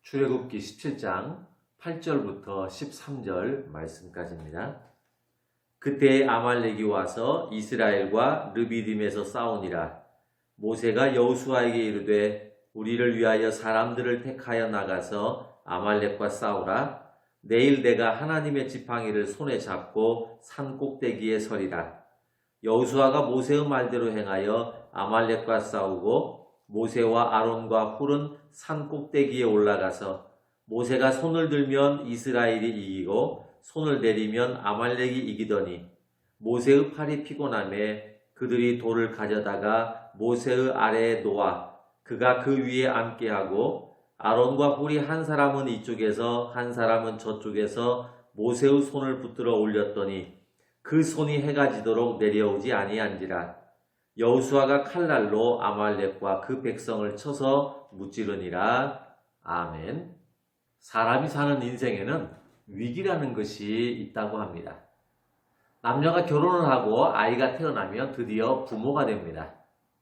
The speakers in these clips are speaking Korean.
출애굽기 17장 8절부터 13절 말씀까지입니다. 그때 아말렉이 와서 이스라엘과 르비딤에서 싸우니라. 모세가 여호수아에게 이르되 우리를 위하여 사람들을 택하여 나가서 아말렉과 싸우라. 내일 내가 하나님의 지팡이를 손에 잡고 산 꼭대기에 서리라. 여호수아가 모세의 말대로 행하여 아말렉과 싸우고 모세와 아론과 훌은 산 꼭대기에 올라가서 모세가 손을 들면 이스라엘이 이기고 손을 내리면 아말렉이 이기더니 모세의 팔이 피곤하매 그들이 돌을 가져다가 모세의 아래에 놓아 그가 그 위에 앉게 하고 아론과 훌이 한 사람은 이쪽에서 한 사람은 저쪽에서 모세의 손을 붙들어 올렸더니 그 손이 해가 지도록 내려오지 아니한지라. 여호수아가 칼날로 아말렉과 그 백성을 쳐서 무찌르니라. 아멘. 사람이 사는 인생에는 위기라는 것이 있다고 합니다. 남녀가 결혼을 하고 아이가 태어나면 드디어 부모가 됩니다.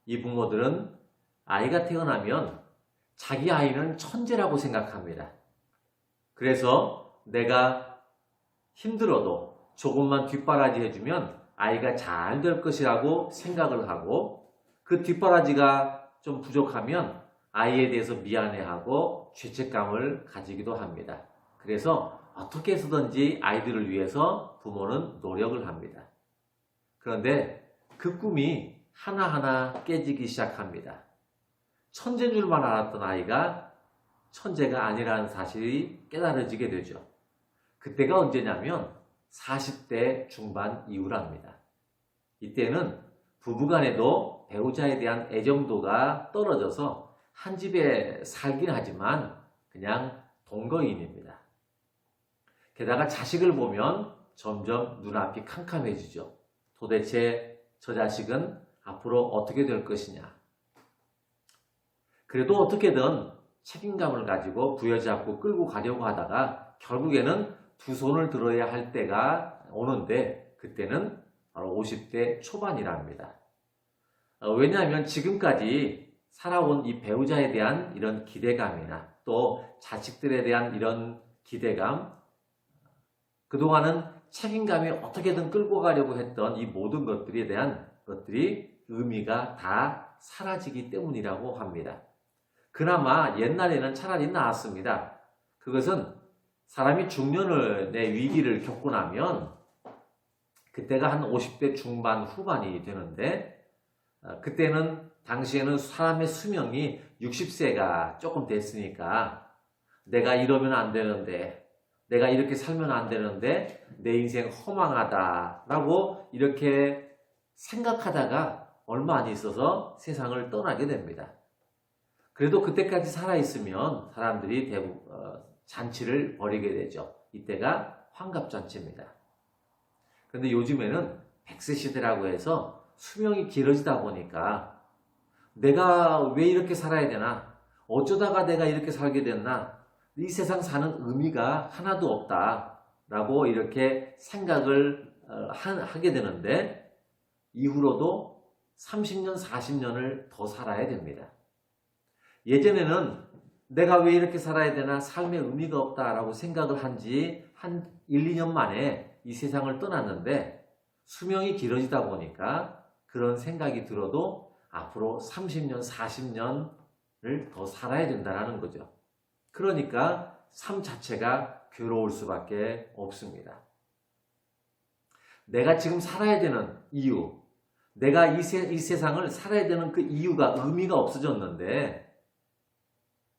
이 부모들은 아이가 태어나면 자기 아이는 천재라고 생각합니다. 그래서 내가 힘들어도 조금만 뒷바라지 해주면 아이가 잘 될 것이라고 생각을 하고 그 뒷바라지가 좀 부족하면 아이에 대해서 미안해하고 죄책감을 가지기도 합니다. 그래서 어떻게 해서든지 아이들을 위해서 부모는 노력을 합니다. 그런데 그 꿈이 하나하나 깨지기 시작합니다. 천재인 줄만 알았던 아이가 천재가 아니라는 사실이 깨달아지게 되죠. 그때가 언제냐면 40대 중반 이후랍니다. 이때는 부부간에도 배우자에 대한 애정도가 떨어져서 한 집에 살긴 하지만 그냥 동거인입니다. 게다가 자식을 보면 점점 눈앞이 캄캄해지죠. 도대체 저 자식은 앞으로 어떻게 될 것이냐. 그래도 어떻게든 책임감을 가지고 부여잡고 끌고 가려고 하다가 결국에는 두 손을 들어야 할 때가 오는데 그때는 바로 50대 초반이랍니다. 왜냐하면 지금까지 살아온 이 배우자에 대한 이런 기대감이나 또 자식들에 대한 이런 기대감, 그동안은 책임감이 어떻게든 끌고 가려고 했던 이 모든 것들에 대한 것들이 의미가 다 사라지기 때문이라고 합니다. 그나마 옛날에는 차라리 나았습니다. 그것은 사람이 중년의 위기를 겪고 나면 그때가 한 50대 중반 후반이 되는데 그때는 당시에는 사람의 수명이 60세가 조금 됐으니까 내가 이러면 안 되는데 내가 이렇게 살면 안 되는데 내 인생 허망하다라고 이렇게 생각하다가 얼마 안 있어서 세상을 떠나게 됩니다. 그래도 그때까지 살아있으면 사람들이 잔치를 벌이게 되죠. 이때가 환갑잔치입니다. 그런데 요즘에는 100세 시대라고 해서 수명이 길어지다 보니까 내가 왜 이렇게 살아야 되나? 어쩌다가 내가 이렇게 살게 됐나? 이 세상 사는 의미가 하나도 없다라고 이렇게 생각을 하게 되는데 이후로도 30년, 40년을 더 살아야 됩니다. 예전에는 내가 왜 이렇게 살아야 되나 삶의 의미가 없다라고 생각을 한 지 한 1, 2년 만에 이 세상을 떠났는데 수명이 길어지다 보니까 그런 생각이 들어도 앞으로 30년, 40년을 더 살아야 된다는 거죠. 그러니까 삶 자체가 괴로울 수밖에 없습니다. 내가 지금 살아야 되는 이유, 내가 이 세상을 살아야 되는 그 이유가 의미가 없어졌는데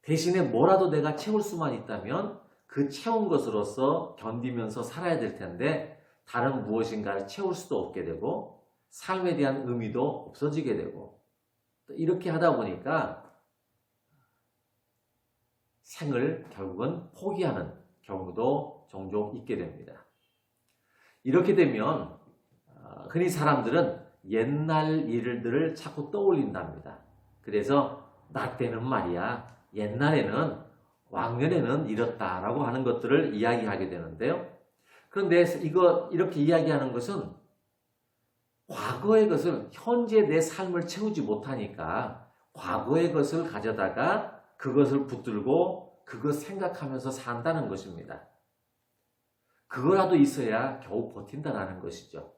대신에 뭐라도 내가 채울 수만 있다면 그 채운 것으로서 견디면서 살아야 될 텐데 다른 무엇인가를 채울 수도 없게 되고 삶에 대한 의미도 없어지게 되고 이렇게 하다 보니까 생을 결국은 포기하는 경우도 종종 있게 됩니다. 이렇게 되면 흔히 사람들은 옛날 일들을 자꾸 떠올린답니다. 그래서 나 때는 말이야 옛날에는 왕년에는 이렇다라고 하는 것들을 이야기하게 되는데요. 그런데 이렇게 이야기하는 것은 과거의 것을 현재 내 삶을 채우지 못하니까 과거의 것을 가져다가 그것을 붙들고 그거 생각하면서 산다는 것입니다. 그거라도 있어야 겨우 버틴다는 것이죠.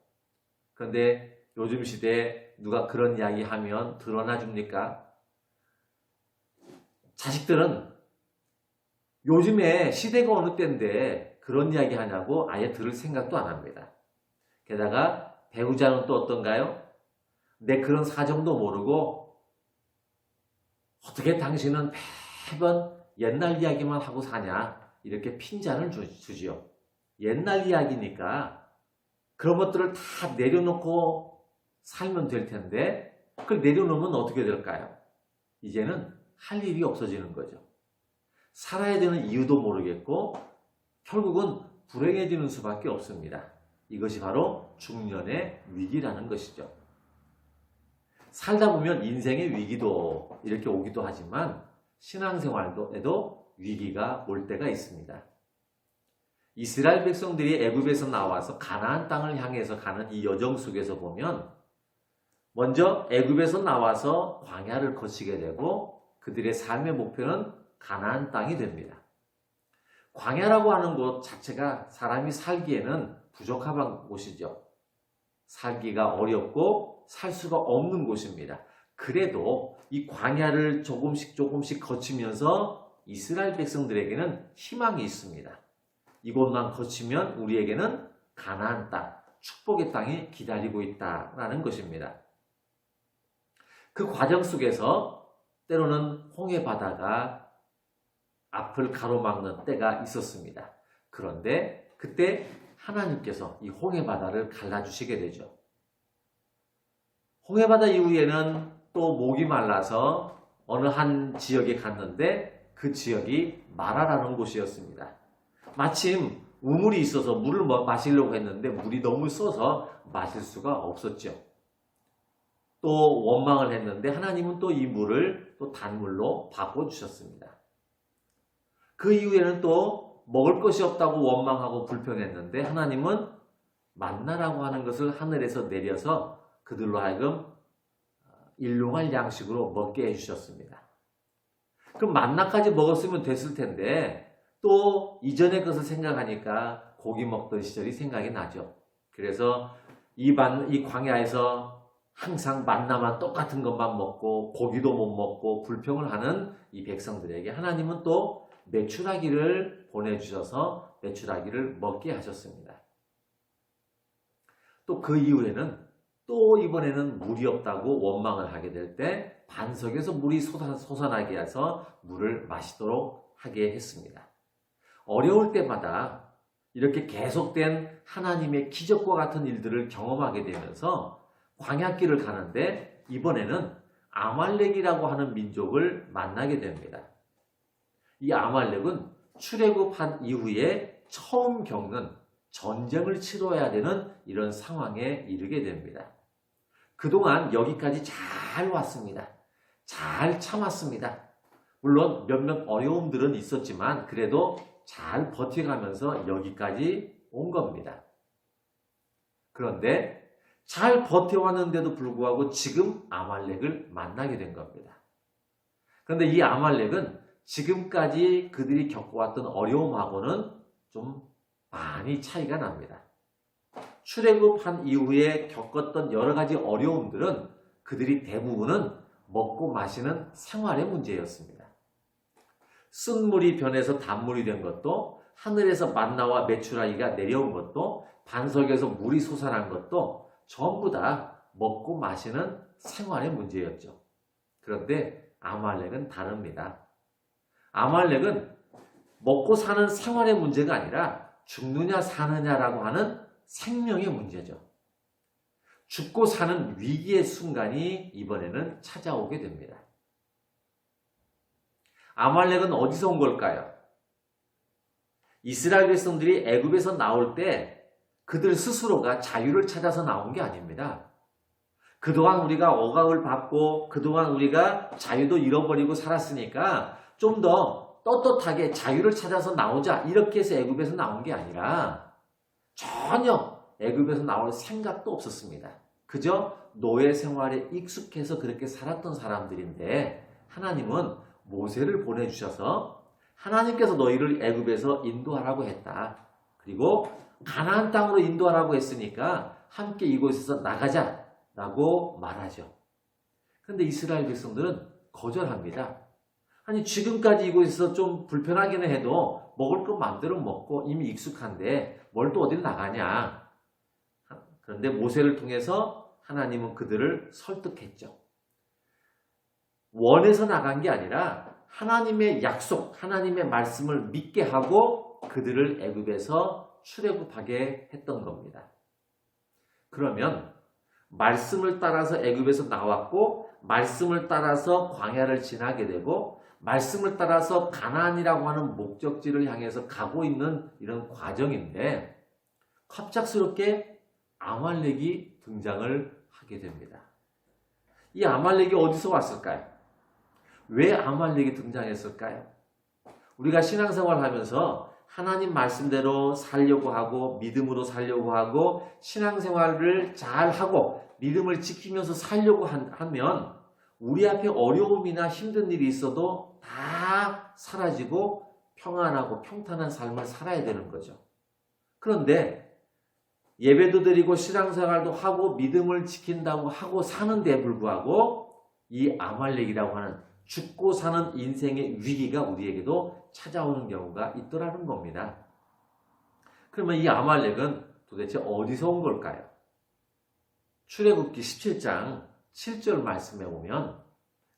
그런데 요즘 시대에 누가 그런 이야기 하면 드러나 줍니까? 자식들은 요즘에 시대가 어느 때인데 그런 이야기 하냐고 아예 들을 생각도 안 합니다. 게다가 배우자는 또 어떤가요? 내 그런 사정도 모르고 어떻게 당신은 매번 옛날 이야기만 하고 사냐 이렇게 핀잔을 주지요. 옛날 이야기니까 그런 것들을 다 내려놓고 살면 될 텐데 그걸 내려놓으면 어떻게 될까요? 이제는 할 일이 없어지는 거죠. 살아야 되는 이유도 모르겠고 결국은 불행해지는 수밖에 없습니다. 이것이 바로 중년의 위기라는 것이죠. 살다 보면 인생의 위기도 이렇게 오기도 하지만 신앙생활에도 위기가 올 때가 있습니다. 이스라엘 백성들이 애굽에서 나와서 가나안 땅을 향해서 가는 이 여정 속에서 보면 먼저 애굽에서 나와서 광야를 거치게 되고 그들의 삶의 목표는 가나안 땅이 됩니다. 광야라고 하는 곳 자체가 사람이 살기에는 부적합한 곳이죠. 살기가 어렵고 살 수가 없는 곳입니다. 그래도 이 광야를 조금씩 거치면서 이스라엘 백성들에게는 희망이 있습니다. 이곳만 거치면 우리에게는 가나안 땅, 축복의 땅이 기다리고 있다라는 것입니다. 그 과정 속에서 때로는 홍해 바다가 앞을 가로막는 때가 있었습니다. 그런데 그때 하나님께서 이 홍해 바다를 갈라주시게 되죠. 홍해 바다 이후에는 또 목이 말라서 어느 한 지역에 갔는데 그 지역이 마라라는 곳이었습니다. 마침 우물이 있어서 물을 마시려고 했는데 물이 너무 써서 마실 수가 없었죠. 또 원망을 했는데 하나님은 또 이 물을 또 단물로 바꿔주셨습니다. 그 이후에는 또 먹을 것이 없다고 원망하고 불평했는데 하나님은 만나라고 하는 것을 하늘에서 내려서 그들로 하여금 일용할 양식으로 먹게 해주셨습니다. 그럼 만나까지 먹었으면 됐을 텐데 또 이전의 것을 생각하니까 고기 먹던 시절이 생각이 나죠. 그래서 이 광야에서 항상 만나만 똑같은 것만 먹고 고기도 못 먹고 불평을 하는 이 백성들에게 하나님은 또 메추라기를 보내주셔서 메추라기를 먹게 하셨습니다. 또 그 이후에는 또 이번에는 물이 없다고 원망을 하게 될 때 반석에서 물이 솟아나게 해서 물을 마시도록 하게 했습니다. 어려울 때마다 이렇게 계속된 하나님의 기적과 같은 일들을 경험하게 되면서 광야길을 가는데 이번에는 아말렉이라고 하는 민족을 만나게 됩니다. 이 아말렉은 출애굽한 이후에 처음 겪는 전쟁을 치러야 되는 이런 상황에 이르게 됩니다. 그동안 여기까지 잘 왔습니다. 잘 참았습니다. 물론 몇몇 어려움들은 있었지만 그래도 잘 버텨가면서 여기까지 온 겁니다. 그런데 잘 버텨왔는데도 불구하고 지금 아말렉을 만나게 된 겁니다. 그런데 이 아말렉은 지금까지 그들이 겪어왔던 어려움하고는 좀 많이 차이가 납니다. 출애굽한 이후에 겪었던 여러 가지 어려움들은 그들이 대부분은 먹고 마시는 생활의 문제였습니다. 쓴 물이 변해서 단물이 된 것도 하늘에서 만나와 메추라기가 내려온 것도 반석에서 물이 솟아난 것도 전부 다 먹고 마시는 생활의 문제였죠. 그런데 아말렉은 다릅니다. 아말렉은 먹고 사는 생활의 문제가 아니라 죽느냐 사느냐라고 하는 생명의 문제죠. 죽고 사는 위기의 순간이 이번에는 찾아오게 됩니다. 아말렉은 어디서 온 걸까요? 이스라엘 백성들이 애굽에서 나올 때 그들 스스로가 자유를 찾아서 나온 게 아닙니다. 그동안 우리가 억압을 받고 그동안 우리가 자유도 잃어버리고 살았으니까 좀 더 떳떳하게 자유를 찾아서 나오자 이렇게 해서 애굽에서 나온 게 아니라 전혀 애굽에서 나올 생각도 없었습니다. 그저 노예 생활에 익숙해서 그렇게 살았던 사람들인데 하나님은 모세를 보내주셔서 하나님께서 너희를 애굽에서 인도하라고 했다. 그리고 가나안 땅으로 인도하라고 했으니까 함께 이곳에서 나가자라고 말하죠. 그런데 이스라엘 백성들은 거절합니다. 아니 지금까지 이곳에서 좀 불편하기는 해도 먹을 거 마음대로 먹고 이미 익숙한데 뭘 또 어딜 나가냐. 그런데 모세를 통해서 하나님은 그들을 설득했죠. 원해서 나간 게 아니라 하나님의 약속, 하나님의 말씀을 믿게 하고 그들을 애굽에서 출애굽하게 했던 겁니다. 그러면 말씀을 따라서 애굽에서 나왔고 말씀을 따라서 광야를 지나게 되고 말씀을 따라서 가나안이라고 하는 목적지를 향해서 가고 있는 이런 과정인데 갑작스럽게 아말렉이 등장을 하게 됩니다. 이 아말렉이 어디서 왔을까요? 왜 아말렉이 등장했을까요? 우리가 신앙생활 하면서 하나님 말씀대로 살려고 하고 믿음으로 살려고 하고 신앙생활을 잘하고 믿음을 지키면서 살려고 하면 우리 앞에 어려움이나 힘든 일이 있어도 다 사라지고 평안하고 평탄한 삶을 살아야 되는 거죠. 그런데 예배도 드리고 신앙생활도 하고 믿음을 지킨다고 하고 사는데 불구하고 이 아말렉이라고 하는 죽고 사는 인생의 위기가 우리에게도 찾아오는 경우가 있더라는 겁니다. 그러면 이 아말렉은 도대체 어디서 온 걸까요? 출애굽기 17장 7절 말씀에 보면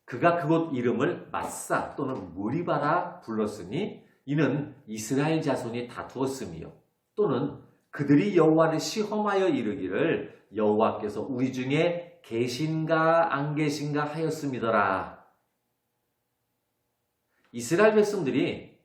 그가 그곳 이름을 마사 또는 무리바라 불렀으니 이는 이스라엘 자손이 다투었으며 또는 그들이 여호와를 시험하여 이르기를 여호와께서 우리 중에 계신가 안 계신가 하였음이더라. 이스라엘 백성들이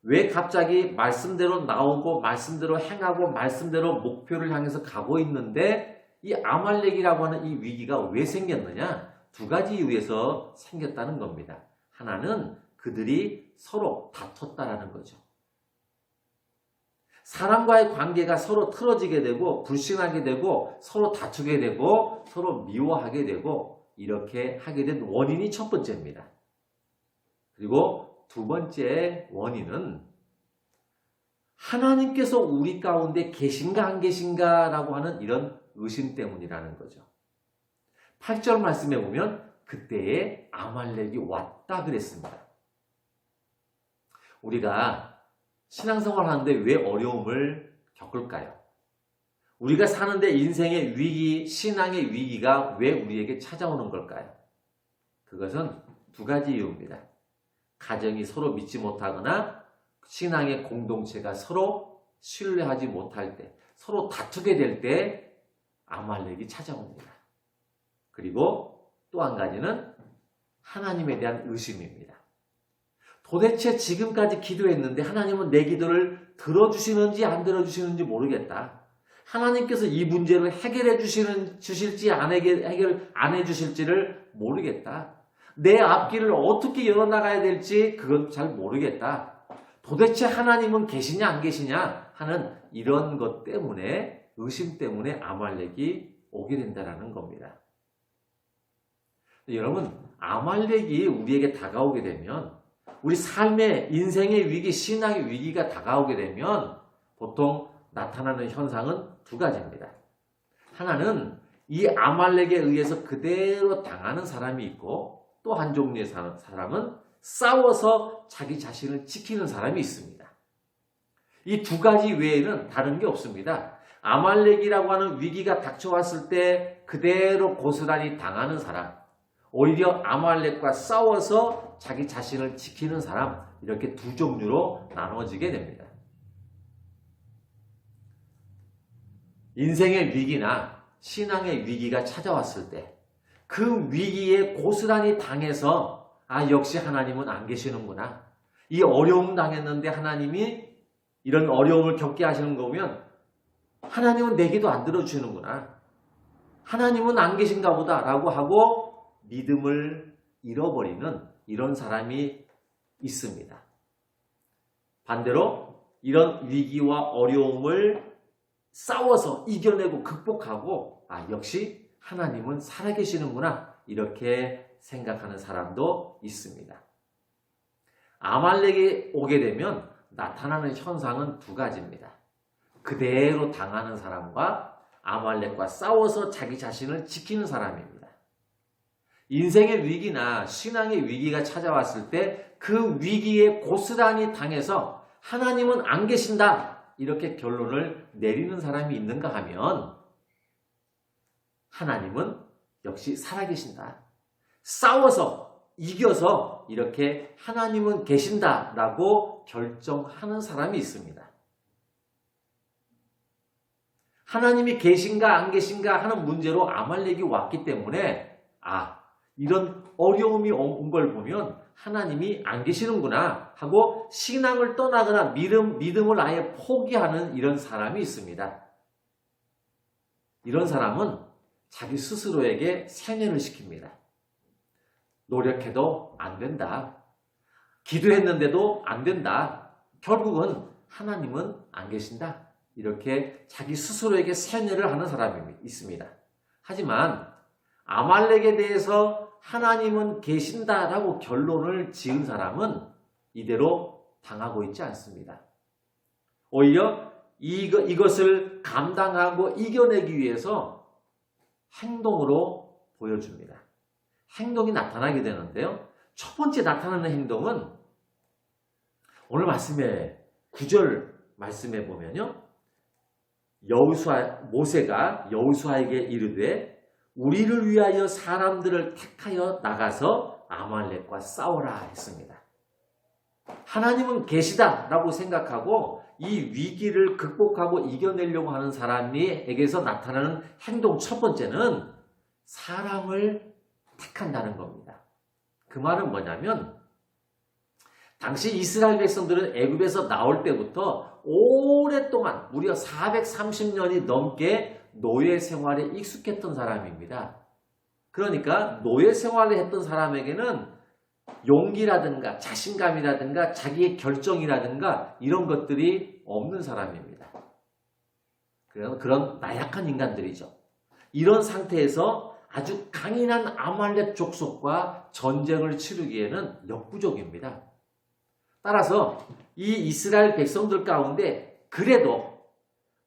왜 갑자기 말씀대로 나오고 말씀대로 행하고 말씀대로 목표를 향해서 가고 있는데 이 아말렉이라고 하는 이 위기가 왜 생겼느냐? 두 가지 이유에서 생겼다는 겁니다. 하나는 그들이 서로 다퉜다라는 거죠. 사람과의 관계가 서로 틀어지게 되고 불신하게 되고 서로 다투게 되고 서로 미워하게 되고 이렇게 하게 된 원인이 첫 번째입니다. 그리고 두 번째 원인은 하나님께서 우리 가운데 계신가 안 계신가 라고 하는 이런 의심 때문이라는 거죠. 8절 말씀에 보면 그때에 아말렉이 왔다 그랬습니다. 우리가 신앙생활 하는데 왜 어려움을 겪을까요? 우리가 사는데 인생의 위기, 신앙의 위기가 왜 우리에게 찾아오는 걸까요? 그것은 두 가지 이유입니다. 가정이 서로 믿지 못하거나 신앙의 공동체가 서로 신뢰하지 못할 때, 서로 다투게 될 때 아말렉이 찾아옵니다. 그리고 또 한 가지는 하나님에 대한 의심입니다. 도대체 지금까지 기도했는데 하나님은 내 기도를 들어주시는지 안 들어주시는지 모르겠다. 하나님께서 이 문제를 해결해 주실지 해결 안 해주실지를 모르겠다. 내 앞길을 어떻게 열어나가야 될지 그건 잘 모르겠다. 도대체 하나님은 계시냐 안 계시냐 하는 이런 것 때문에 의심 때문에 아말렉이 오게 된다는 겁니다. 여러분 아말렉이 우리에게 다가오게 되면 우리 삶의 인생의 위기, 신앙의 위기가 다가오게 되면 보통 나타나는 현상은 두 가지입니다. 하나는 이 아말렉에 의해서 그대로 당하는 사람이 있고 또 한 종류의 사람은 싸워서 자기 자신을 지키는 사람이 있습니다. 이 두 가지 외에는 다른 게 없습니다. 아말렉이라고 하는 위기가 닥쳐왔을 때 그대로 고스란히 당하는 사람, 오히려 아말렉과 싸워서 자기 자신을 지키는 사람, 이렇게 두 종류로 나눠지게 됩니다. 인생의 위기나 신앙의 위기가 찾아왔을 때 그 위기에 고스란히 당해서 역시 하나님은 안 계시는구나. 이 어려움 당했는데 하나님이 이런 어려움을 겪게 하시는 거 보면 하나님은 내 기도 안 들어주시는구나. 하나님은 안 계신가 보다 라고 하고 믿음을 잃어버리는 이런 사람이 있습니다. 반대로 이런 위기와 어려움을 싸워서 이겨내고 극복하고 역시 하나님은 살아계시는구나 이렇게 생각하는 사람도 있습니다. 아말렉이 오게 되면 나타나는 현상은 두 가지입니다. 그대로 당하는 사람과 아말렉과 싸워서 자기 자신을 지키는 사람입니다. 인생의 위기나 신앙의 위기가 찾아왔을 때 그 위기에 고스란히 당해서 하나님은 안 계신다 이렇게 결론을 내리는 사람이 있는가 하면 하나님은 역시 살아계신다. 싸워서 이겨서 이렇게 하나님은 계신다라고 결정하는 사람이 있습니다. 하나님이 계신가 안 계신가 하는 문제로 아말렉이 왔기 때문에 이런 어려움이 온 걸 보면 하나님이 안 계시는구나 하고 신앙을 떠나거나 믿음을 아예 포기하는 이런 사람이 있습니다. 이런 사람은 자기 스스로에게 세뇌를 시킵니다. 노력해도 안 된다. 기도했는데도 안 된다. 결국은 하나님은 안 계신다. 이렇게 자기 스스로에게 세뇌를 하는 사람이 있습니다. 하지만 아말렉에 대해서 하나님은 계신다라고 결론을 지은 사람은 이대로 당하고 있지 않습니다. 오히려 이것을 감당하고 이겨내기 위해서 행동으로 보여줍니다. 행동이 나타나게 되는데요. 첫 번째 나타나는 행동은 오늘 말씀에 9절 말씀에 보면요. 모세가 여호수아에게 이르되 우리를 위하여 사람들을 택하여 나가서 아말렉과 싸우라 했습니다. 하나님은 계시다라고 생각하고 이 위기를 극복하고 이겨내려고 하는 사람에게서 나타나는 행동 첫 번째는 사람을 택한다는 겁니다. 그 말은 뭐냐면 당시 이스라엘 백성들은 애굽에서 나올 때부터 오랫동안 무려 430년이 넘게 노예 생활에 익숙했던 사람입니다. 그러니까 노예 생활을 했던 사람에게는 용기라든가 자신감이라든가 자기의 결정이라든가 이런 것들이 없는 사람입니다. 그런 나약한 인간들이죠. 이런 상태에서 아주 강인한 아말렉 족속과 전쟁을 치르기에는 역부족입니다. 따라서 이 이스라엘 백성들 가운데 그래도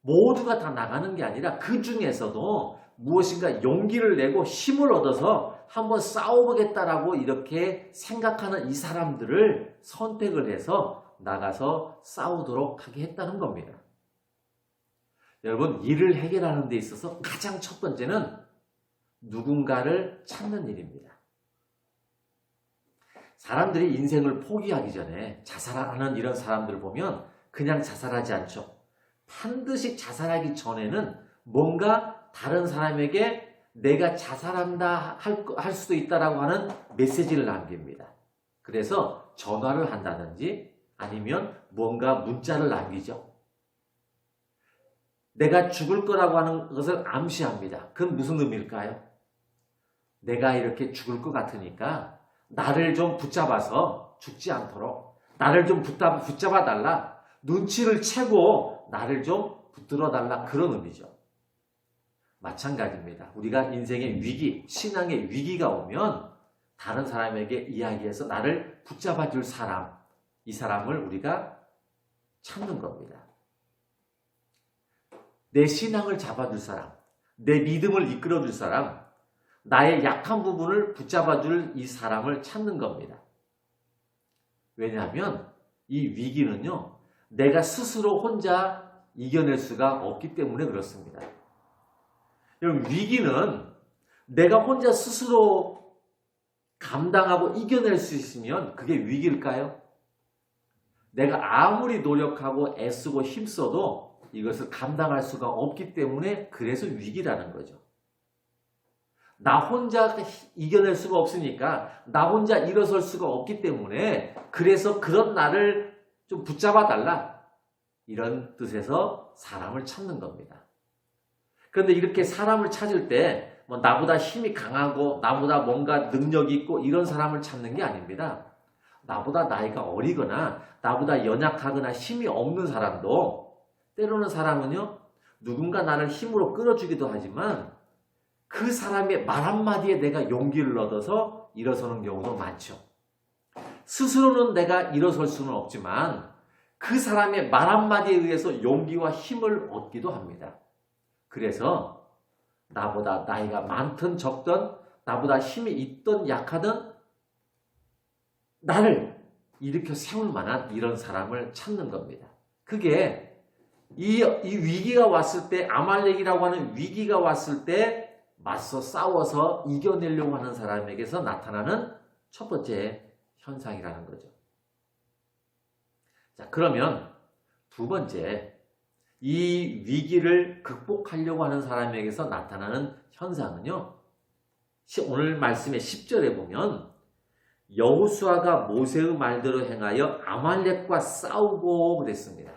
모두가 다 나가는 게 아니라 그 중에서도 무엇인가 용기를 내고 힘을 얻어서 한번 싸워보겠다라고 이렇게 생각하는 이 사람들을 선택을 해서 나가서 싸우도록 하게 했다는 겁니다. 여러분, 일을 해결하는 데 있어서 가장 첫 번째는 누군가를 찾는 일입니다. 사람들이 인생을 포기하기 전에 자살하는 이런 사람들을 보면 그냥 자살하지 않죠. 반드시 자살하기 전에는 뭔가 다른 사람에게 내가 자살한다 할 수도 있다라고 하는 메시지를 남깁니다. 그래서 전화를 한다든지 아니면 뭔가 문자를 남기죠. 내가 죽을 거라고 하는 것을 암시합니다. 그건 무슨 의미일까요? 내가 이렇게 죽을 것 같으니까 나를 좀 붙잡아서 죽지 않도록 나를 좀 붙잡아 달라. 눈치를 채고 나를 좀 붙들어 달라. 그런 의미죠. 마찬가지입니다. 우리가 인생의 위기, 신앙의 위기가 오면 다른 사람에게 이야기해서 나를 붙잡아 줄 사람, 이 사람을 우리가 찾는 겁니다. 내 신앙을 잡아줄 사람, 내 믿음을 이끌어줄 사람, 나의 약한 부분을 붙잡아줄 이 사람을 찾는 겁니다. 왜냐하면 이 위기는요, 내가 스스로 혼자 이겨낼 수가 없기 때문에 그렇습니다. 여러분, 위기는 내가 혼자 스스로 감당하고 이겨낼 수 있으면 그게 위기일까요? 내가 아무리 노력하고 애쓰고 힘써도 이것을 감당할 수가 없기 때문에 그래서 위기라는 거죠. 나 혼자 이겨낼 수가 없으니까 나 혼자 일어설 수가 없기 때문에 그래서 그런 나를 좀 붙잡아 달라. 이런 뜻에서 사람을 찾는 겁니다. 그런데 이렇게 사람을 찾을 때 뭐 나보다 힘이 강하고 나보다 뭔가 능력이 있고 이런 사람을 찾는 게 아닙니다. 나보다 나이가 어리거나 나보다 연약하거나 힘이 없는 사람도 때로는 사람은요, 누군가 나를 힘으로 끌어주기도 하지만 그 사람의 말 한마디에 내가 용기를 얻어서 일어서는 경우도 많죠. 스스로는 내가 일어설 수는 없지만 그 사람의 말 한마디에 의해서 용기와 힘을 얻기도 합니다. 그래서 나보다 나이가 많든 적든 나보다 힘이 있든 약하든 나를 일으켜 세울 만한 이런 사람을 찾는 겁니다. 그게 이 위기가 왔을 때, 아말렉이라고 하는 위기가 왔을 때 맞서 싸워서 이겨내려고 하는 사람에게서 나타나는 첫 번째 현상이라는 거죠. 자, 그러면 두 번째, 이 위기를 극복하려고 하는 사람에게서 나타나는 현상은요, 오늘 말씀의 10절에 보면 여호수아가 모세의 말대로 행하여 아말렉과 싸우고 그랬습니다.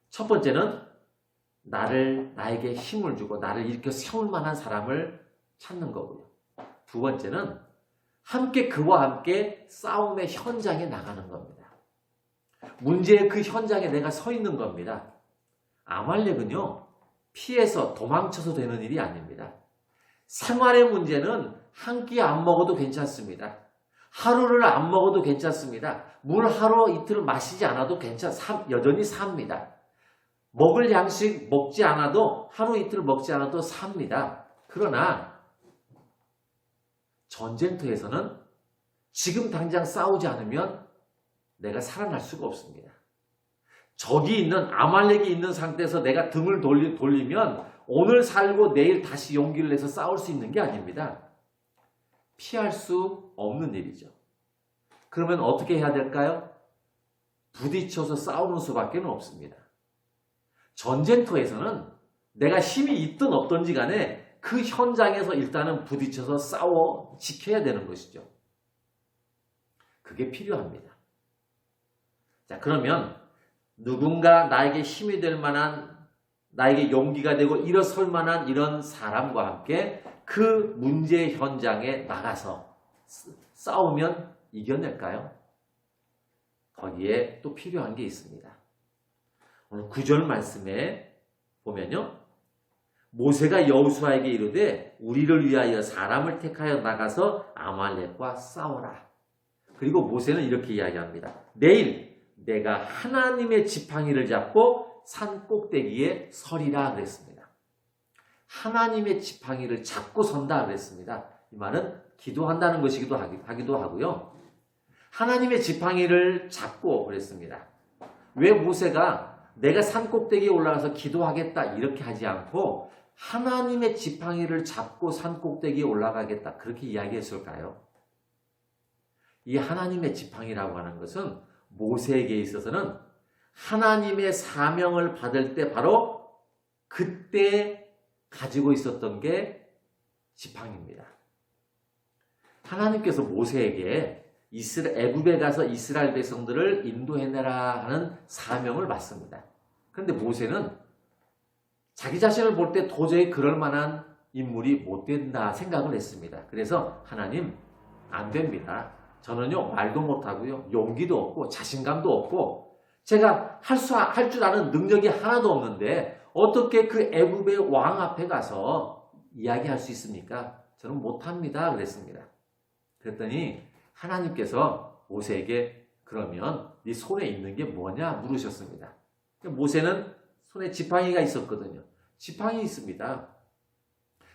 첫 번째는 나에게 힘을 주고 나를 일으켜 세울 만한 사람을 찾는 거고요. 두 번째는 그와 함께 싸움의 현장에 나가는 겁니다. 문제의 그 현장에 내가 서 있는 겁니다. 아말렉은요, 피해서 도망쳐서 되는 일이 아닙니다. 생활의 문제는 한 끼 안 먹어도 괜찮습니다. 하루를 안 먹어도 괜찮습니다. 물 하루 이틀 마시지 않아도 여전히 삽니다. 먹을 양식 먹지 않아도 하루 이틀 먹지 않아도 삽니다. 그러나 전쟁터에서는 지금 당장 싸우지 않으면 내가 살아날 수가 없습니다. 아말렉이 있는 상태에서 내가 등을 돌리면 오늘 살고 내일 다시 용기를 내서 싸울 수 있는 게 아닙니다. 피할 수 없는 일이죠. 그러면 어떻게 해야 될까요? 부딪혀서 싸우는 수밖에 없습니다. 전쟁터에서는 내가 힘이 있든 없든지 간에 그 현장에서 일단은 부딪혀서 싸워 지켜야 되는 것이죠. 그게 필요합니다. 자, 그러면 누군가 나에게 힘이 될 만한, 나에게 용기가 되고 일어설 만한 이런 사람과 함께 그 문제 현장에 나가서 싸우면 이겨낼까요? 거기에 또 필요한 게 있습니다. 오늘 9절 말씀에 보면요, 모세가 여호수아에게 이르되 우리를 위하여 사람을 택하여 나가서 아말렉과 싸워라. 그리고 모세는 이렇게 이야기합니다. 내일 내가 하나님의 지팡이를 잡고 산 꼭대기에 서리라 그랬습니다. 하나님의 지팡이를 잡고 선다 그랬습니다. 이 말은 기도한다는 것이기도 하기도 하고요. 하나님의 지팡이를 잡고 그랬습니다. 왜 모세가 내가 산 꼭대기에 올라가서 기도하겠다 이렇게 하지 않고 하나님의 지팡이를 잡고 산 꼭대기에 올라가겠다 그렇게 이야기했을까요? 이 하나님의 지팡이라고 하는 것은 모세에게 있어서는 하나님의 사명을 받을 때 바로 그때 가지고 있었던 게 지팡이입니다. 하나님께서 모세에게 애굽에 가서 이스라엘 백성들을 인도해내라 하는 사명을 받습니다. 그런데 모세는 자기 자신을 볼 때 도저히 그럴 만한 인물이 못 된다 생각을 했습니다. 그래서 하나님, 안 됩니다. 저는요, 말도 못하고요, 용기도 없고 자신감도 없고 제가 할 줄 아는 능력이 하나도 없는데 어떻게 그 애굽의 왕 앞에 가서 이야기할 수 있습니까? 저는 못합니다 그랬습니다. 그랬더니 하나님께서 모세에게 그러면 네 손에 있는 게 뭐냐 물으셨습니다. 모세는 손에 지팡이가 있었거든요. 지팡이 있습니다.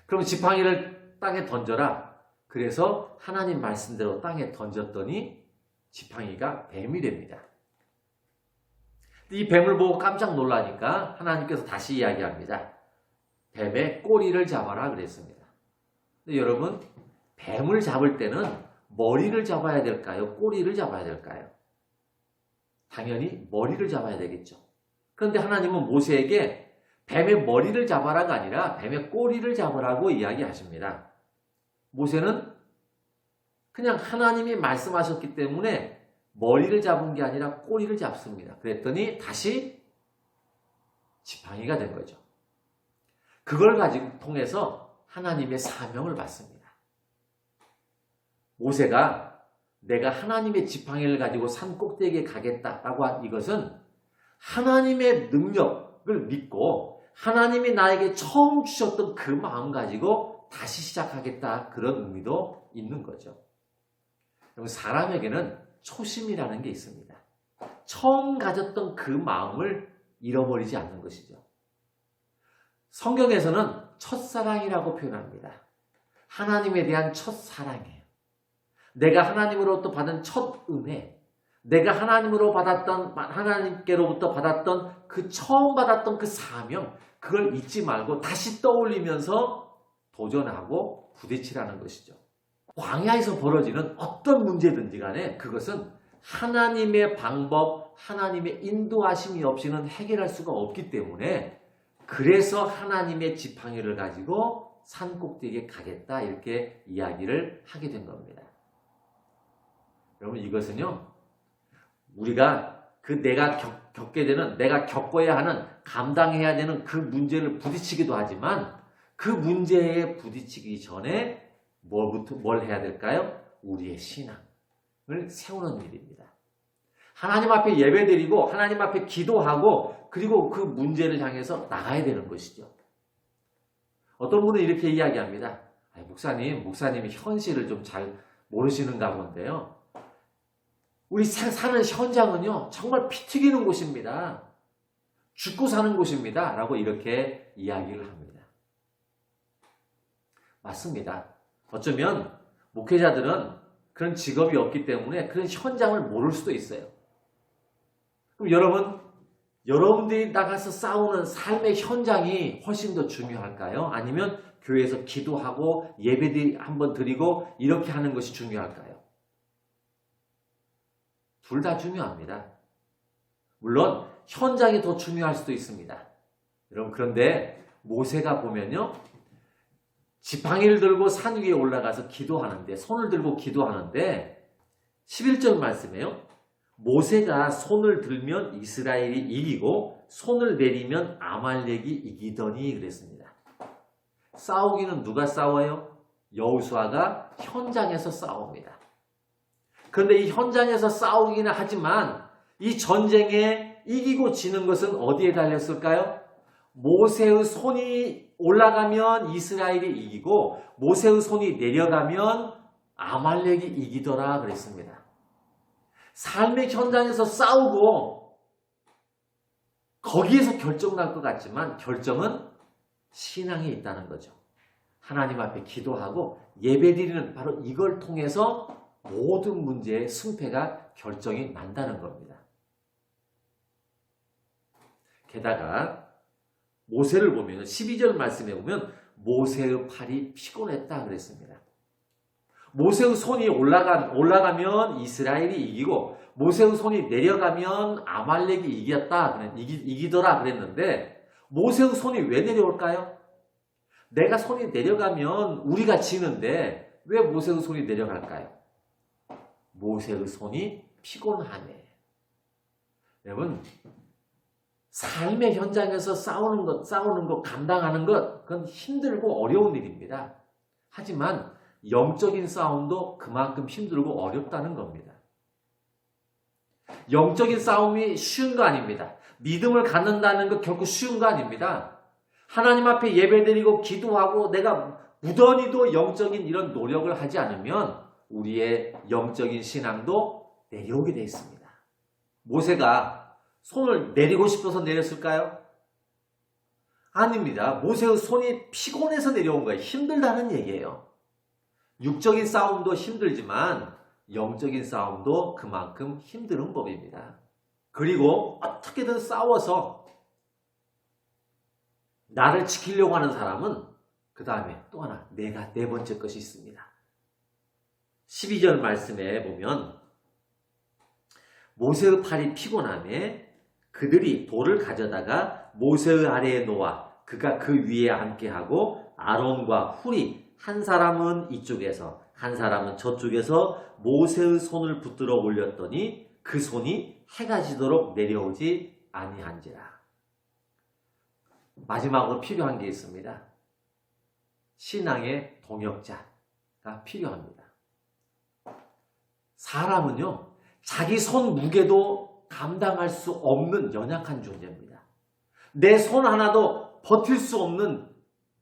그럼 지팡이를 땅에 던져라. 그래서 하나님 말씀대로 땅에 던졌더니 지팡이가 뱀이 됩니다. 이 뱀을 보고 깜짝 놀라니까 하나님께서 다시 이야기합니다. 뱀의 꼬리를 잡아라 그랬습니다. 근데 여러분, 뱀을 잡을 때는 머리를 잡아야 될까요? 꼬리를 잡아야 될까요? 당연히 머리를 잡아야 되겠죠. 그런데 하나님은 모세에게 뱀의 머리를 잡아라가 아니라 뱀의 꼬리를 잡으라고 이야기하십니다. 모세는 그냥 하나님이 말씀하셨기 때문에 머리를 잡은 게 아니라 꼬리를 잡습니다. 그랬더니 다시 지팡이가 된 거죠. 그걸 가지고 통해서 하나님의 사명을 받습니다. 모세가 내가 하나님의 지팡이를 가지고 산 꼭대기에 가겠다라고 한 이것은 하나님의 능력을 믿고 하나님이 나에게 처음 주셨던 그 마음 가지고 다시 시작하겠다 그런 의미도 있는 거죠. 사람에게는 초심이라는 게 있습니다. 처음 가졌던 그 마음을 잃어버리지 않는 것이죠. 성경에서는 첫사랑이라고 표현합니다. 하나님에 대한 첫사랑이에요. 내가 하나님으로부터 받은 첫 은혜, 내가 하나님께로부터 받았던 그 처음 받았던 그 사명, 그걸 잊지 말고 다시 떠올리면서 도전하고 부딪히라는 것이죠. 광야에서 벌어지는 어떤 문제든지 간에 그것은 하나님의 방법, 하나님의 인도하심이 없이는 해결할 수가 없기 때문에, 그래서 하나님의 지팡이를 가지고 산 꼭대기에 가겠다, 이렇게 이야기를 하게 된 겁니다. 여러분, 이것은요, 우리가 내가 겪게 되는, 내가 겪어야 하는, 감당해야 되는 그 문제를 부딪히기도 하지만, 그 문제에 부딪히기 전에 뭘 해야 될까요? 우리의 신앙을 세우는 일입니다. 하나님 앞에 예배드리고 하나님 앞에 기도하고, 그리고 그 문제를 향해서 나가야 되는 것이죠. 어떤 분은 이렇게 이야기합니다. 목사님이 현실을 좀 잘 모르시는가 본데요. 우리 사는 현장은요, 정말 피 튀기는 곳입니다. 죽고 사는 곳입니다. 라고 이렇게 이야기를 합니다. 맞습니다. 어쩌면 목회자들은 그런 직업이 없기 때문에 그런 현장을 모를 수도 있어요. 그럼 여러분들이 나가서 싸우는 삶의 현장이 훨씬 더 중요할까요? 아니면 교회에서 기도하고 예배들 한번 드리고 이렇게 하는 것이 중요할까요? 둘 다 중요합니다. 물론 현장이 더 중요할 수도 있습니다. 여러분, 그런데 모세가 보면요, 지팡이를 들고 산 위에 올라가서 기도하는데, 손을 들고 기도하는데 11절 말씀에요. 모세가 손을 들면 이스라엘이 이기고 손을 내리면 아말렉이 이기더니 그랬습니다. 싸우기는 누가 싸워요? 여호수아가 현장에서 싸웁니다. 그런데 이 현장에서 싸우기는 하지만 이 전쟁에 이기고 지는 것은 어디에 달렸을까요? 모세의 손이 올라가면 이스라엘이 이기고 모세의 손이 내려가면 아말렉이 이기더라 그랬습니다. 삶의 현장에서 싸우고 거기에서 결정 날 것 같지만 결정은 신앙에 있다는 거죠. 하나님 앞에 기도하고 예배드리는 바로 이걸 통해서 모든 문제의 승패가 결정이 난다는 겁니다. 게다가 모세를 보면 12절 말씀에 보면 모세의 팔이 피곤했다 그랬습니다. 모세의 손이 올라가면 이스라엘이 이기고 모세의 손이 내려가면 아말렉이 이기더라 그랬는데 모세의 손이 왜 내려올까요? 내가 손이 내려가면 우리가 지는데 왜 모세의 손이 내려갈까요? 모세의 손이 피곤하네. 여러분, 삶의 현장에서 싸우는 것, 감당하는 것, 그건 힘들고 어려운 일입니다. 하지만 영적인 싸움도 그만큼 힘들고 어렵다는 겁니다. 영적인 싸움이 쉬운 거 아닙니다. 믿음을 갖는다는 것 결코 쉬운 거 아닙니다. 하나님 앞에 예배드리고 기도하고 내가 무던히도 영적인 이런 노력을 하지 않으면 우리의 영적인 신앙도 내려오게 되어 있습니다. 모세가 손을 내리고 싶어서 내렸을까요? 아닙니다. 모세의 손이 피곤해서 내려온 거예요. 힘들다는 얘기예요. 육적인 싸움도 힘들지만 영적인 싸움도 그만큼 힘든 법입니다. 그리고 어떻게든 싸워서 나를 지키려고 하는 사람은 그 다음에 또 하나 네 번째 것이 있습니다. 12절 말씀에 보면 모세의 팔이 피곤함에 그들이 돌을 가져다가 모세의 아래에 놓아 그가 그 위에 앉게하고 아론과 훌이 한 사람은 이쪽에서 한 사람은 저쪽에서 모세의 손을 붙들어 올렸더니 그 손이 해가 지도록 내려오지 아니한지라. 마지막으로 필요한 게 있습니다. 신앙의 동역자가 필요합니다. 사람은요, 자기 손 무게도 감당할 수 없는 연약한 존재입니다. 내 손 하나도 버틸 수 없는,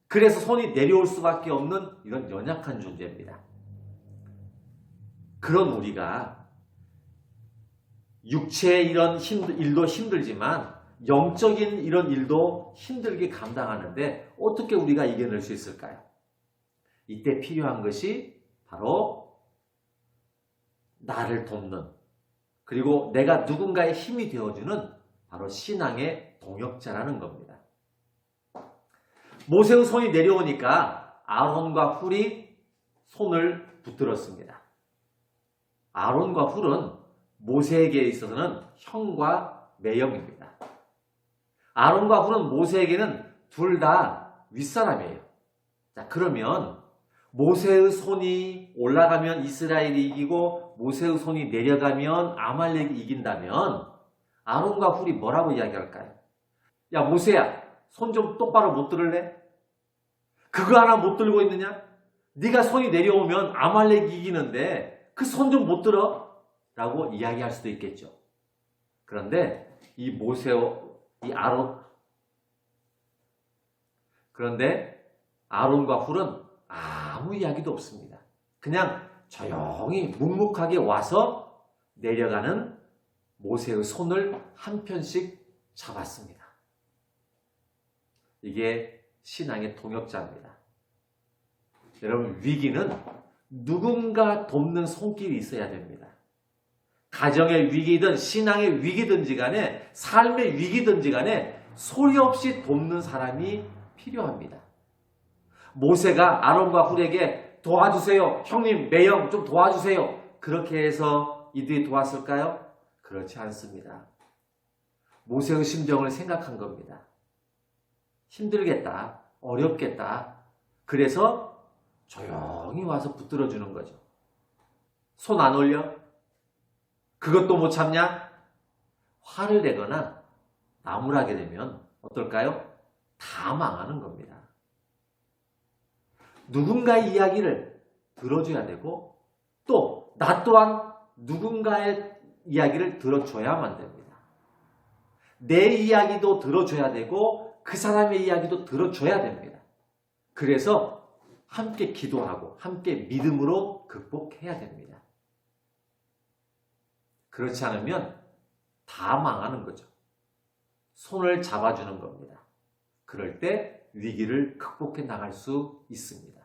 그래서 손이 내려올 수밖에 없는 이런 연약한 존재입니다. 그런 우리가 육체의 이런 일도 힘들지만 영적인 이런 일도 힘들게 감당하는데 어떻게 우리가 이겨낼 수 있을까요? 이때 필요한 것이 바로 나를 돕는, 그리고 내가 누군가의 힘이 되어주는 바로 신앙의 동역자라는 겁니다. 모세의 손이 내려오니까 아론과 훌이 손을 붙들었습니다. 아론과 훌은 모세에게 있어서는 형과 매형입니다. 아론과 훌은 모세에게는 둘 다 윗사람이에요. 자, 그러면 모세의 손이 올라가면 이스라엘이 이기고 모세의 손이 내려가면 아말렉이 이긴다면 아론과 훌이 뭐라고 이야기할까요? 야, 모세야, 손 좀 똑바로 못 들을래? 그거 하나 못 들고 있느냐? 네가 손이 내려오면 아말렉이 이기는데 그 손 좀 못 들어? 라고 이야기할 수도 있겠죠. 그런데 이 아론과 훌은 아무 이야기도 없습니다. 그냥 조용히 묵묵하게 와서 내려가는 모세의 손을 한 편씩 잡았습니다. 이게 신앙의 동역자입니다. 여러분, 위기는 누군가 돕는 손길이 있어야 됩니다. 가정의 위기든 신앙의 위기든지 간에 삶의 위기든지 간에 소리 없이 돕는 사람이 필요합니다. 모세가 아론과 훌에게 도와주세요. 형님, 매형 좀 도와주세요. 그렇게 해서 이들이 도왔을까요? 그렇지 않습니다. 모세의 심정을 생각한 겁니다. 힘들겠다. 어렵겠다. 그래서 조용히 와서 붙들어주는 거죠. 손 안 올려? 그것도 못 참냐? 화를 내거나 나무라게 되면 어떨까요? 다 망하는 겁니다. 누군가의 이야기를 들어줘야 되고 또 나 또한 누군가의 이야기를 들어줘야만 됩니다. 내 이야기도 들어줘야 되고 그 사람의 이야기도 들어줘야 됩니다. 그래서 함께 기도하고 함께 믿음으로 극복해야 됩니다. 그렇지 않으면 다 망하는 거죠. 손을 잡아주는 겁니다. 그럴 때 위기를 극복해 나갈 수 있습니다.